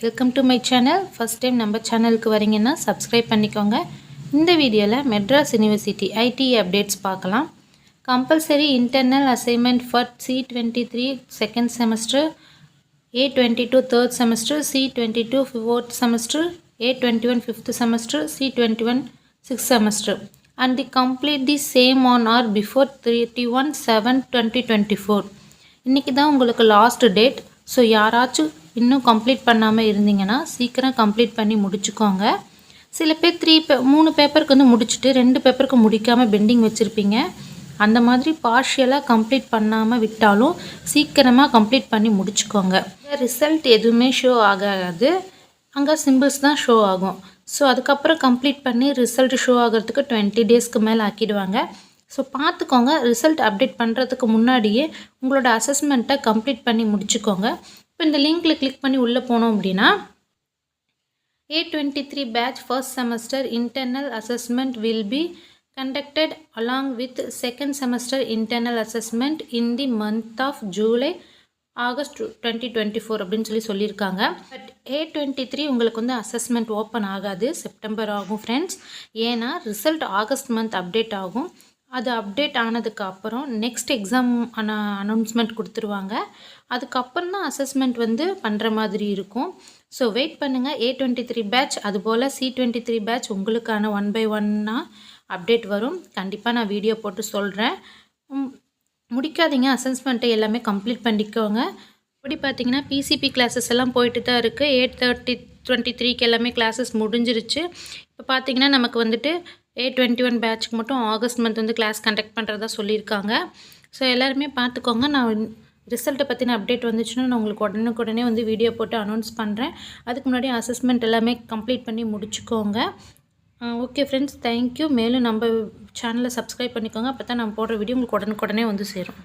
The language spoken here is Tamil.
Welcome to my channel. First time நம்ம சேனலுக்கு வரீங்கன்னா சப்ஸ்கிரைப் பண்ணிக்கோங்க. இந்த வீடியோவில் மெட்ராஸ் யூனிவர்சிட்டி ஐடி அப்டேட்ஸ் பார்க்கலாம். Compulsory internal assignment for C23 second semester, A22 third semester, C22 fourth semester, A21 fifth semester, C21 sixth semester and they complete the same on or before 31/7/2024. இன்றைக்கி தான் உங்களுக்கு லாஸ்ட் டேட். ஸோ யாராச்சும் இன்னும் கம்ப்ளீட் பண்ணாமல் இருந்தீங்கன்னா சீக்கிரம் கம்ப்ளீட் பண்ணி முடிச்சுக்கோங்க. சில பேர் 3 பேப்பருக்கு வந்து முடிச்சுட்டு 2 பேப்பருக்கு முடிக்காமல் பெண்டிங் வச்சுருப்பீங்க. அந்த மாதிரி பார்ஷியலாக கம்ப்ளீட் பண்ணாமல் விட்டாலும் சீக்கிரமாக கம்ப்ளீட் பண்ணி முடிச்சுக்கோங்க. ரிசல்ட் எதுவுமே ஷோ ஆகாது, அங்கே சிம்பிள்ஸ் தான் ஷோ ஆகும். ஸோ அதுக்கப்புறம் கம்ப்ளீட் பண்ணி ரிசல்ட் ஷோ ஆகிறதுக்கு 20 டேஸ்க்கு மேலே ஆக்கிடுவாங்க. ஸோ பார்த்துக்கோங்க, ரிசல்ட் அப்டேட் பண்ணுறதுக்கு முன்னாடியே உங்களோட அசஸ்மெண்ட்டை கம்ப்ளீட் பண்ணி முடிச்சுக்கோங்க. இப்போ இந்த லிங்க்கில் கிளிக் பண்ணி உள்ளே போனோம் அப்படின்னா A23 batch first semester internal assessment will be conducted along with second semester internal assessment in the month of July August 2024 அப்படின்னு சொல்லியிருக்காங்க. பட் A23 உங்களுக்கு வந்து அசஸ்மெண்ட் ஓப்பன் ஆகாது, செப்டம்பர் ஆகும் ஃப்ரெண்ட்ஸ். ஏன்னா ரிசல்ட் ஆகஸ்ட் மந்த் அப்டேட் ஆகும். அது அப்டேட் ஆனதுக்கு அப்புறம் நெக்ஸ்ட் எக்ஸாம் அனௌன்ஸ்மெண்ட் கொடுத்துருவாங்க. அதுக்கப்புறம் தான் அசஸ்மெண்ட் வந்து பண்ணுற மாதிரி இருக்கும். ஸோ வெயிட் பண்ணுங்கள். A23 பேட்ச் அதுபோல் C23 பேட்ச் உங்களுக்கான 1 by 1 அப்டேட் வரும். கண்டிப்பாக நான் வீடியோ போட்டு சொல்கிறேன். முடிக்காதீங்க, அசஸ்மெண்ட்டை எல்லாமே கம்ப்ளீட் பண்ணிக்கோங்க. இப்படி பார்த்தீங்கன்னா பிசிபி கிளாஸஸ் எல்லாம் போயிட்டு தான் இருக்குது. 8/30/23க்கு எல்லாமே கிளாஸஸ் முடிஞ்சிருச்சு. இப்போ பார்த்தீங்கன்னா நமக்கு வந்துட்டு A21 பேட்ச்க்கு மட்டும் ஆகஸ்ட் மந்த் வந்து கிளாஸ் கண்டக்ட் பண்ணுறதா சொல்லியிருக்காங்க. ஸோ எல்லாருமே பார்த்துக்கோங்க. நான் ரிசல்ட்டை பற்றின அப்டேட் வந்துச்சுன்னா நான் உங்களுக்கு உடனுக்குடனே வந்து வீடியோ போட்டு அனௌன்ஸ் பண்ணுறேன். அதுக்கு முன்னாடி அசஸ்மெண்ட் எல்லாமே கம்ப்ளீட் பண்ணி முடிச்சுக்கோங்க. Okay friends, thank you. மேலும் நம்ம சேனலை சப்ஸ்கிரைப் பண்ணிக்கோங்க. அப்போ தான் நம்ம போடுற வீடியோ உங்களுக்கு உடனுக்குடனே வந்து சேரும்.